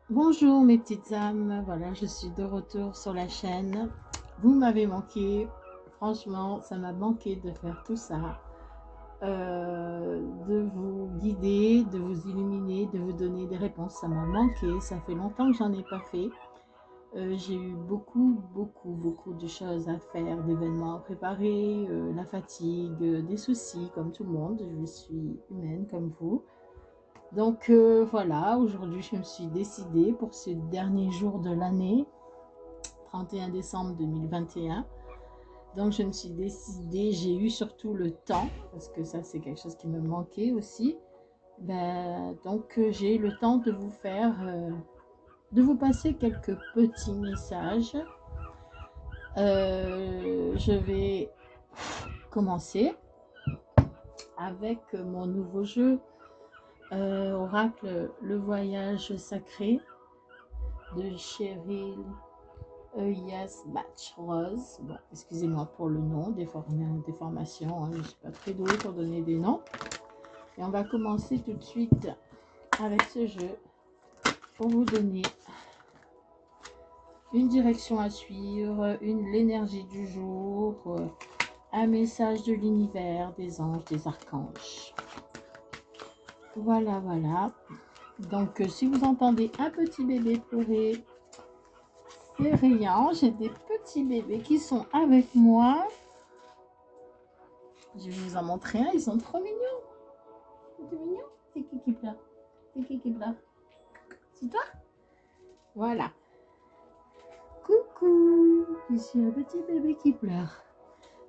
Bonjour mes petites âmes, voilà, je suis de retour sur la chaîne. Vous m'avez manqué, franchement, ça m'a manqué de faire tout ça, de vous guider, de vous illuminer, de vous donner des réponses. Ça m'a manqué, ça fait longtemps que j'en ai pas fait. J'ai eu beaucoup de choses à faire, d'événements à préparer, la fatigue, des soucis comme tout le monde. Je suis humaine comme vous. Donc voilà, aujourd'hui je me suis décidée pour ce dernier jour de l'année, 31 décembre 2021. Donc je me suis décidée, j'ai eu surtout le temps, parce que ça c'est quelque chose qui me manquait aussi. Donc j'ai eu le temps de vous faire, de vous passer quelques petits messages. Je vais commencer avec mon nouveau jeu, Oracle, le voyage sacré de Cheryl Yes Batch Rose. Bon, excusez-moi pour le nom, des formations, hein, je ne suis pas très douée pour donner des noms. Et on va commencer tout de suite avec ce jeu pour vous donner une direction à suivre, l'énergie du jour, un message de l'univers, des anges, des archanges. Voilà, voilà. Donc, si vous entendez un petit bébé pleurer, c'est rien. J'ai des petits bébés qui sont avec moi. Je vais vous en montrer un, ils sont trop mignons. C'est mignon. C'est qui pleure? C'est qui pleure? C'est toi? Voilà. Coucou. Je suis un petit bébé qui pleure.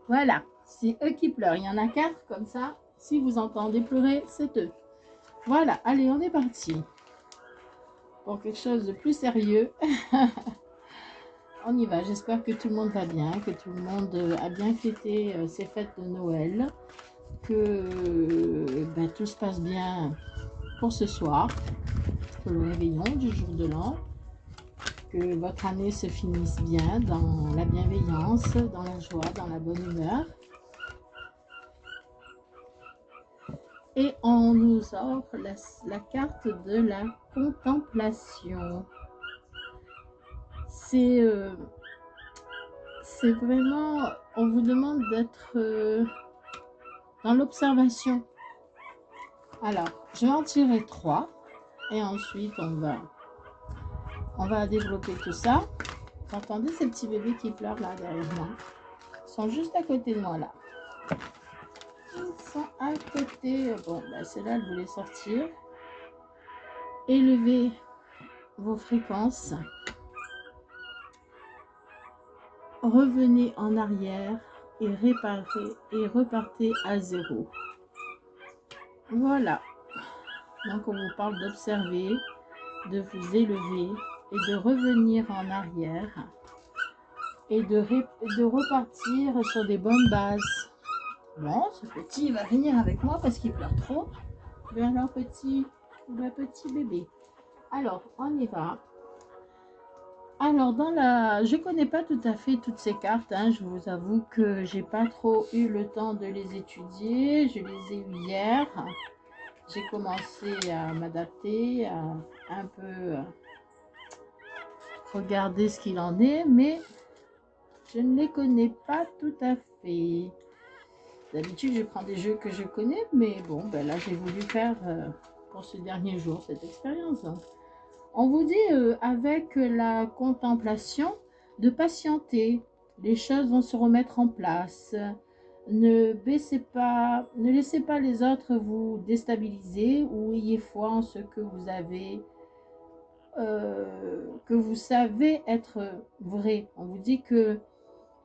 Voilà. C'est eux qui pleurent. Il y en a 4 comme ça. Si vous entendez pleurer, c'est eux. Voilà. Allez, on est parti. Pour quelque chose de plus sérieux. On y va. J'espère que tout le monde va bien, que tout le monde a bien fêté ses fêtes de Noël, que tout se passe bien pour ce soir, pour le réveillon du jour de l'an, que votre année se finisse bien dans la bienveillance, dans la joie, dans la bonne humeur. Et on nous offre la carte de la contemplation. C'est vraiment, on vous demande d'être dans l'observation. Alors, je vais en tirer 3 et ensuite on va développer tout ça. Vous entendez ces petits bébés qui pleurent là derrière moi? Ils sont juste à côté de moi là. Ils sont à côté. Bon, celle-là, elle voulait sortir. Élevez vos fréquences. Revenez en arrière et réparez et repartez à zéro. Voilà. Donc on vous parle d'observer, de vous élever et de revenir en arrière et de repartir sur des bonnes bases. Bon, ce petit va venir avec moi parce qu'il pleure trop. Vers leur petit bébé. Alors, on y va. Alors, je connais pas tout à fait toutes ces cartes. Hein. Je vous avoue que j'ai pas trop eu le temps de les étudier. Je les ai eues hier. J'ai commencé à m'adapter, à un peu regarder ce qu'il en est, mais je ne les connais pas tout à fait. D'habitude, je prends des jeux que je connais, mais bon, là, j'ai voulu faire pour ce dernier jour cette expérience. Donc, on vous dit avec la contemplation de patienter. Les choses vont se remettre en place. Ne baissez pas, ne laissez pas les autres vous déstabiliser ou ayez foi en ce que vous avez, que vous savez être vrai. On vous dit que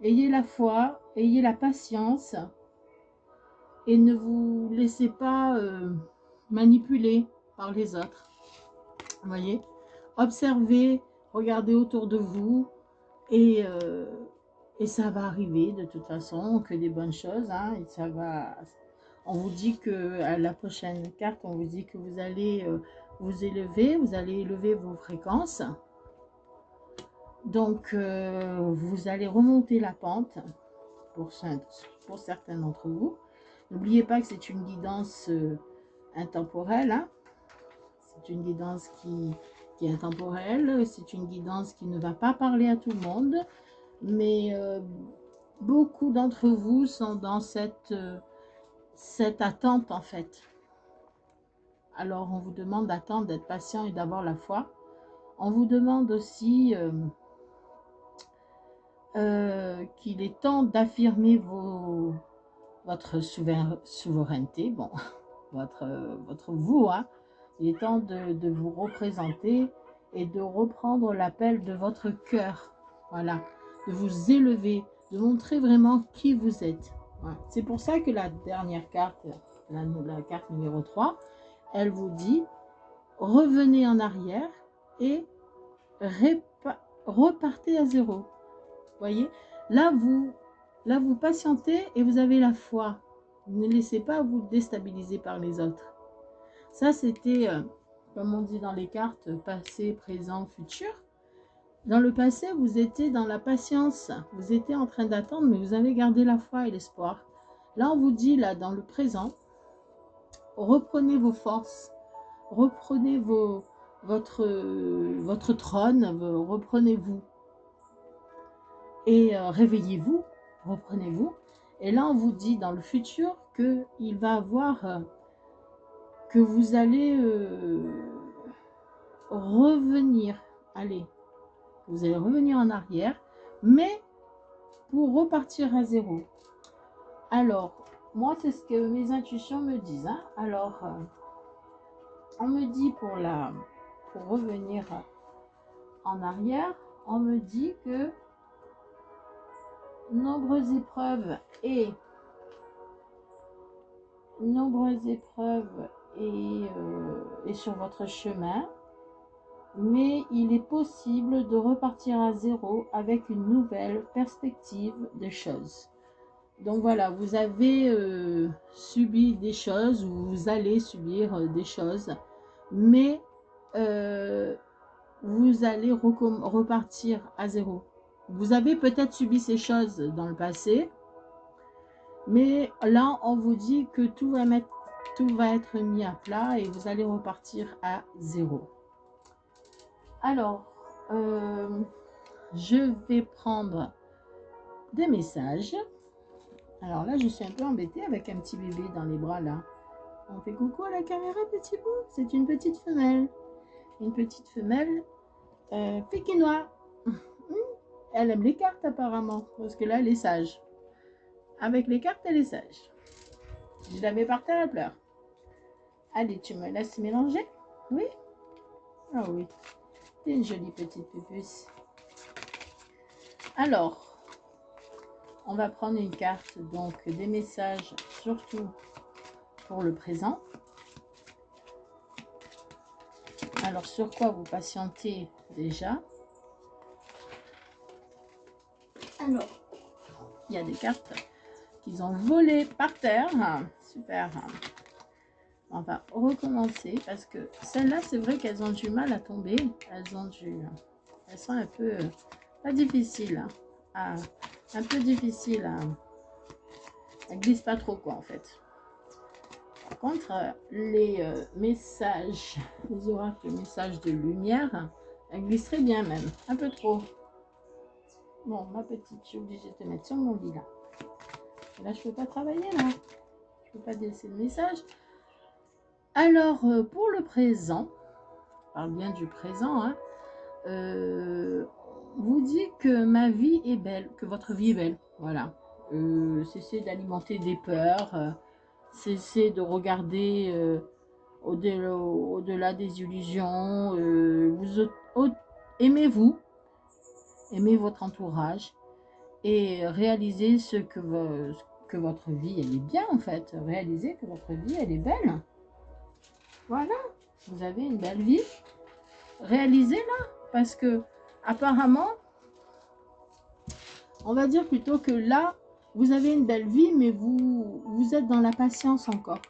ayez la foi, ayez la patience et ne vous laissez pas manipuler par les autres. Vous voyez, observez, regardez autour de vous et, euh, et ça va arriver de toute façon, que des bonnes choses. Hein, et ça va. On vous dit que à la prochaine carte, on vous dit que vous allez vous élever, vous allez élever vos fréquences. Donc, vous allez remonter la pente pour certains d'entre vous. N'oubliez pas que c'est une guidance intemporelle. Hein. C'est une guidance qui qui est intemporelle. C'est une guidance qui ne va pas parler à tout le monde, mais beaucoup d'entre vous sont dans cette attente en fait. Alors on vous demande d'attendre, d'être patient et d'avoir la foi. On vous demande aussi qu'il est temps d'affirmer votre souveraineté, bon, votre vous, hein. Il est temps de vous représenter et de reprendre l'appel de votre cœur, voilà, de vous élever, de montrer vraiment qui vous êtes. Voilà. C'est pour ça que la dernière carte, la carte numéro 3, elle vous dit, revenez en arrière et repartez à zéro. Voyez, là vous patientez et vous avez la foi. Ne laissez pas vous déstabiliser par les autres. Ça, c'était, comme on dit dans les cartes, passé, présent, futur. Dans le passé, vous étiez dans la patience. Vous étiez en train d'attendre, mais vous avez gardé la foi et l'espoir. Là, on vous dit, là, dans le présent, reprenez vos forces. Reprenez votre trône. Reprenez-vous. Et réveillez-vous. Reprenez-vous. Et là, on vous dit dans le futur qu'il va avoir... que vous allez revenir, vous allez revenir en arrière, mais pour repartir à zéro. Alors, moi, c'est ce que mes intuitions me disent. Hein. Alors, on me dit pour revenir en arrière, on me dit que nombreuses épreuves et sur votre chemin, mais il est possible de repartir à zéro avec une nouvelle perspective des choses. Donc voilà, vous avez subi des choses, ou vous allez subir des choses, mais vous allez repartir à zéro. Vous avez peut-être subi ces choses dans le passé, mais là, on vous dit que tout va être mis à plat et vous allez repartir à zéro. Alors, je vais prendre des messages. Alors là, je suis un peu embêtée avec un petit bébé dans les bras là. On fait coucou à la caméra, petit bout. C'est une petite femelle. Une petite femelle pékinois. Elle aime les cartes apparemment, parce que là, elle est sage. Avec les cartes, elle est sage. Je la mets par terre, elle pleure. Allez, tu me laisses mélanger? Oui? Ah oui. C'est une jolie petite pupusse. Alors, on va prendre une carte, donc des messages, surtout pour le présent. Alors, sur quoi vous patientez déjà? Alors, il y a des cartes qu'ils ont volées par terre. Super. On va recommencer parce que celles-là, c'est vrai qu'elles ont du mal à tomber. Elles sont un peu pas difficiles. Un peu difficiles à... Elles glissent pas trop quoi en fait. Par contre, les messages, les oracles, messages de lumière, elles glisseraient bien même. Un peu trop. Bon, ma petite, je suis obligée de te mettre sur mon lit là. Et là, je peux pas travailler là. Je peux pas laisser le message. Alors, pour le présent, on parle bien du présent, hein, vous dit que ma vie est belle, que votre vie est belle, voilà. Cessez d'alimenter des peurs, cessez de regarder au-delà des illusions, aimez-vous, aimez votre entourage et réalisez que votre vie, elle est bien en fait. Réalisez que votre vie, elle est belle. Voilà, vous avez une belle vie. Réalisez-la, parce que apparemment, on va dire plutôt que là, vous avez une belle vie, mais vous êtes dans la patience encore.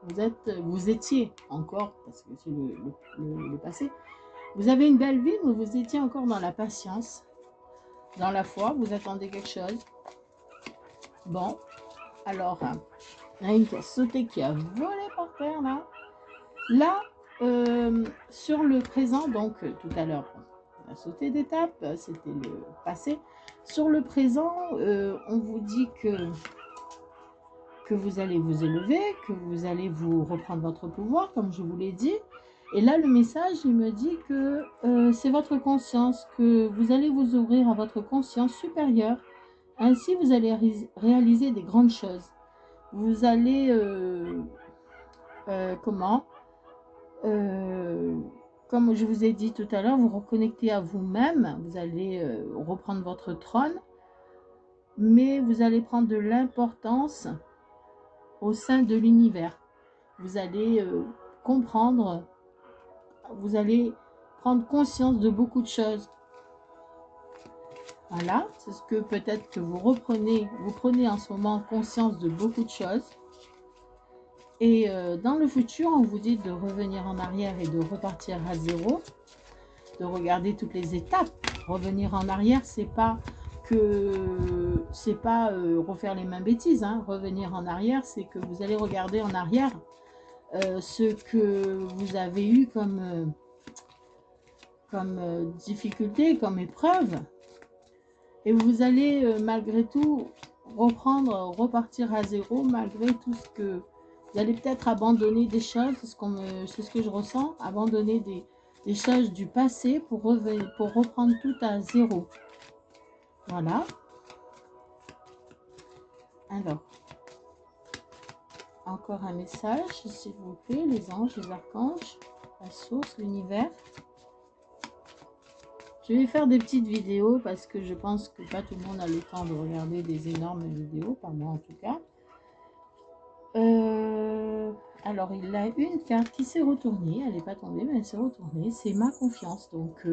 Vous étiez encore, parce que c'est le passé. Vous avez une belle vie, mais vous étiez encore dans la patience, dans la foi, vous attendez quelque chose. Bon, alors, il y a une qui a sauté, qui a volé par terre, là. Là, Sur le présent, donc tout à l'heure, on a sauté d'étape, c'était le passé. Sur le présent, on vous dit que vous allez vous élever, que vous allez vous reprendre votre pouvoir, comme je vous l'ai dit. Et là, le message, il me dit que c'est votre conscience, que vous allez vous ouvrir à votre conscience supérieure. Ainsi, vous allez réaliser des grandes choses. Vous allez, comment comme je vous ai dit tout à l'heure, vous reconnecter à vous-même. Vous allez reprendre votre trône, mais vous allez prendre de l'importance au sein de l'univers. Vous allez comprendre, vous allez prendre conscience de beaucoup de choses. Voilà, c'est ce que peut-être que vous prenez en ce moment conscience de beaucoup de choses. Et dans le futur, on vous dit de revenir en arrière et de repartir à zéro, de regarder toutes les étapes. Revenir en arrière, c'est pas refaire les mêmes bêtises, hein. Revenir en arrière, c'est que vous allez regarder en arrière ce que vous avez eu comme difficulté, comme épreuve, et vous allez malgré tout repartir à zéro, malgré tout ce que vous allez peut-être abandonner des choses, c'est ce que je ressens, abandonner des choses du passé pour reprendre tout à zéro. Voilà. Alors, encore un message, s'il vous plaît, les anges, les archanges, la source, l'univers. Je vais faire des petites vidéos parce que je pense que pas tout le monde a le temps de regarder des énormes vidéos, pas moi en tout cas. Alors, il a une carte qui s'est retournée, elle n'est pas tombée, mais elle s'est retournée, c'est ma confiance. Donc,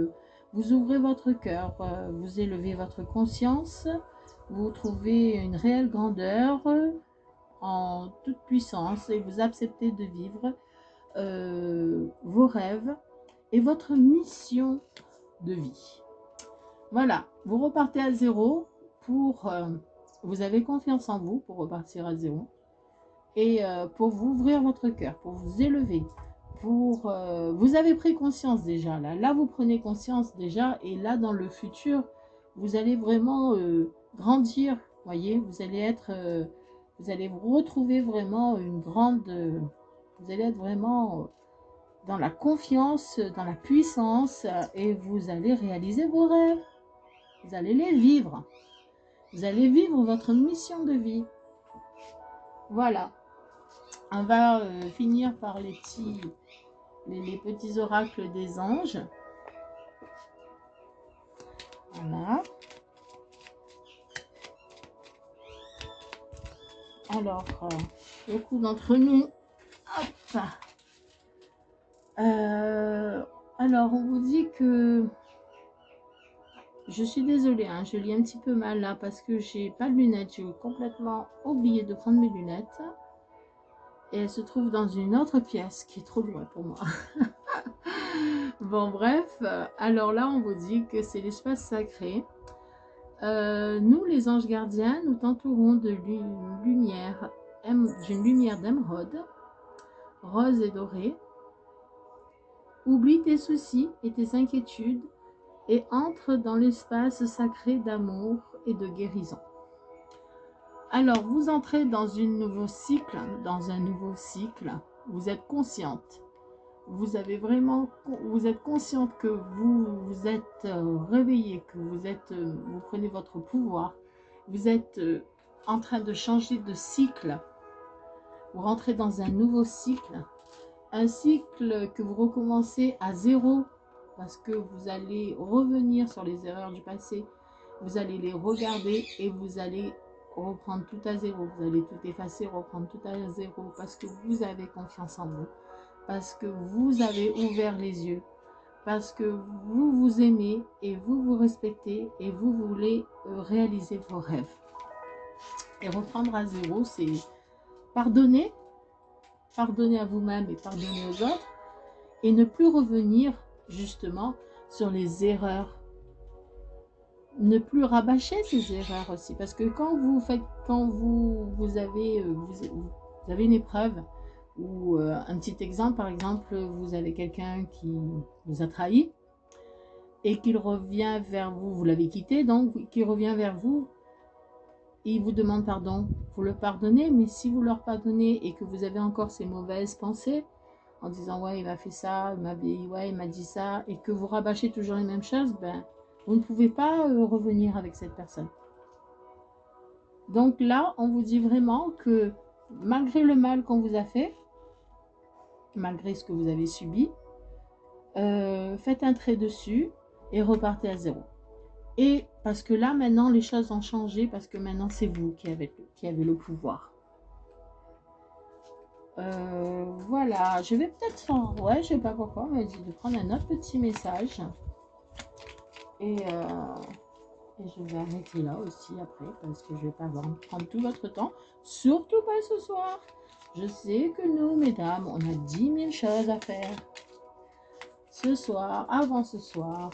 vous ouvrez votre cœur, vous élevez votre conscience, vous trouvez une réelle grandeur en toute puissance et vous acceptez de vivre vos rêves et votre mission de vie. Voilà, vous repartez à zéro vous avez confiance en vous pour repartir à zéro et pour vous ouvrir votre cœur, pour vous élever, vous avez pris conscience déjà, là vous prenez conscience déjà et là dans le futur, vous allez vraiment grandir, voyez, vous allez vous retrouver vraiment vous allez être vraiment dans la confiance, dans la puissance et vous allez réaliser vos rêves. Vous allez les vivre. Vous allez vivre votre mission de vie. Voilà. On va finir par les petits oracles des anges. Voilà. Alors, beaucoup d'entre nous... Hop. Alors, on vous dit que... Je suis désolée, hein, je lis un petit peu mal là parce que j'ai pas de lunettes. J'ai complètement oublié de prendre mes lunettes. Et elles se trouvent dans une autre pièce qui est trop loin pour moi. Bon, bref. Alors là, on vous dit que c'est l'espace sacré. Nous, les anges gardiens, nous t'entourons d'une lumière d'émeraude, rose et dorée. Oublie tes soucis et tes inquiétudes et entre dans l'espace sacré d'amour et de guérison. Alors, vous entrez dans un nouveau cycle, vous êtes consciente, vous êtes consciente que vous êtes réveillée, que vous prenez votre pouvoir, vous êtes en train de changer de cycle, vous rentrez dans un nouveau cycle, un cycle que vous recommencez à zéro, parce que vous allez revenir sur les erreurs du passé, vous allez les regarder et vous allez reprendre tout à zéro, vous allez tout effacer, reprendre tout à zéro, parce que vous avez confiance en vous, parce que vous avez ouvert les yeux, parce que vous vous aimez et vous vous respectez et vous voulez réaliser vos rêves. Et reprendre à zéro, c'est pardonner à vous-même et pardonner aux autres, et ne plus revenir justement sur les erreurs. Ne plus rabâcher ces erreurs aussi, parce que quand vous avez une épreuve, Ou un petit exemple, par exemple, vous avez quelqu'un qui vous a trahi et qu'il revient vers vous, vous l'avez quitté, donc qu'il revient vers vous, et il vous demande pardon. Vous le pardonnez, mais si vous leur pardonnez et que vous avez encore ces mauvaises pensées, en disant ouais il m'a fait ça, ouais, il m'a dit ça, et que vous rabâchez toujours les mêmes choses, ben, vous ne pouvez pas revenir avec cette personne. Donc là, on vous dit vraiment que malgré le mal qu'on vous a fait, malgré ce que vous avez subi, faites un trait dessus et repartez à zéro. Et parce que là, maintenant, les choses ont changé, parce que maintenant, c'est vous qui avez le pouvoir. Voilà, je vais peut-être faire... Ouais, je sais pas pourquoi, on m'a dit de prendre un autre petit message. Et je vais arrêter là aussi après, parce que je vais pas prendre tout votre temps. Surtout pas ce soir. Je sais que nous, mesdames, on a 10 000 choses à faire. Ce soir, avant ce soir.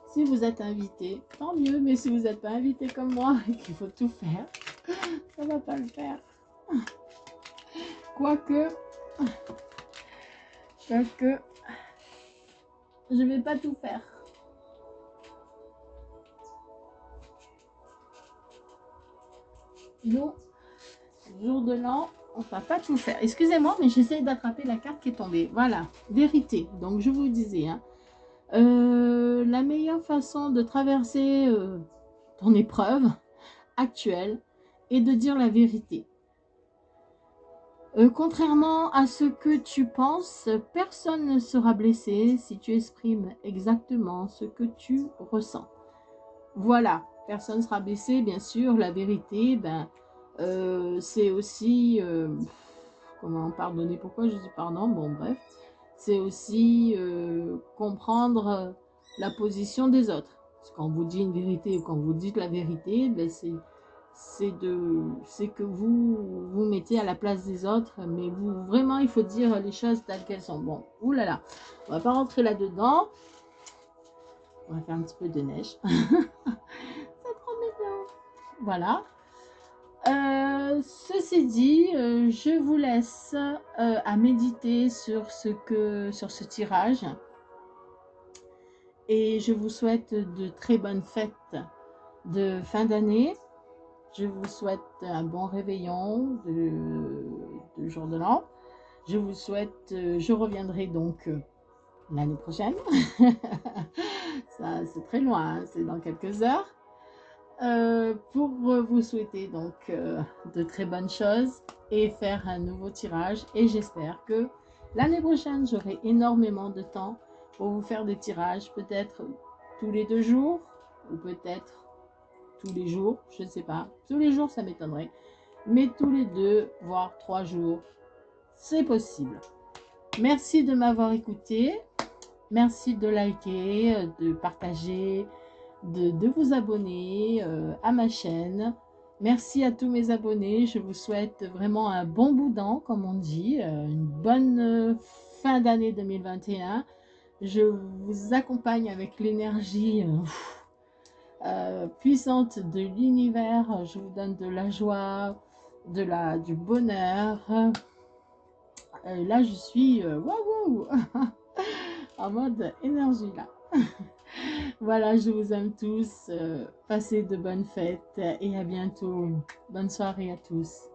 Si vous êtes invité, tant mieux. Mais si vous n'êtes pas invité comme moi et qu'il faut tout faire, ça va pas le faire. Quoique, je vais pas tout faire. Non, jour de l'an, on va pas tout faire. Excusez-moi, mais j'essaie d'attraper la carte qui est tombée. Voilà, vérité. Donc, je vous disais, hein, la meilleure façon de traverser ton épreuve actuelle est de dire la vérité. Contrairement à ce que tu penses, personne ne sera blessé si tu exprimes exactement ce que tu ressens. Voilà, personne ne sera blessé, bien sûr. La vérité, ben, c'est aussi... comment pardonner? Pourquoi je dis pardon? Bon, bref. C'est aussi comprendre la position des autres. Parce que quand vous dites une vérité ou quand vous dites la vérité, ben c'est que vous vous mettez à la place des autres, mais vous vraiment il faut dire les choses telles qu'elles sont. Bon, oulala, on va pas rentrer là-dedans. On va faire un petit peu de neige. C'est trop mignon. Voilà. Ceci dit, je vous laisse à méditer sur ce tirage. Et je vous souhaite de très bonnes fêtes de fin d'année. Je vous souhaite un bon réveillon de jour de l'an. Je vous souhaite, je reviendrai donc l'année prochaine. Ça, c'est très loin, hein, c'est dans quelques heures. Pour vous souhaiter donc de très bonnes choses et faire un nouveau tirage. Et j'espère que l'année prochaine, j'aurai énormément de temps pour vous faire des tirages, peut-être tous les 2 jours ou peut-être tous les jours, je ne sais pas. Tous les jours, ça m'étonnerait. Mais tous les 2, voire 3 jours, c'est possible. Merci de m'avoir écouté. Merci de liker, de partager, de vous abonner à ma chaîne. Merci à tous mes abonnés. Je vous souhaite vraiment un bon boudin, comme on dit. Une bonne fin d'année 2021. Je vous accompagne avec l'énergie puissante de l'univers. Je vous donne de la joie, du bonheur. Là, je suis waouh en mode énergie là. Voilà, je vous aime tous. Passez de bonnes fêtes et à bientôt. Bonne soirée à tous.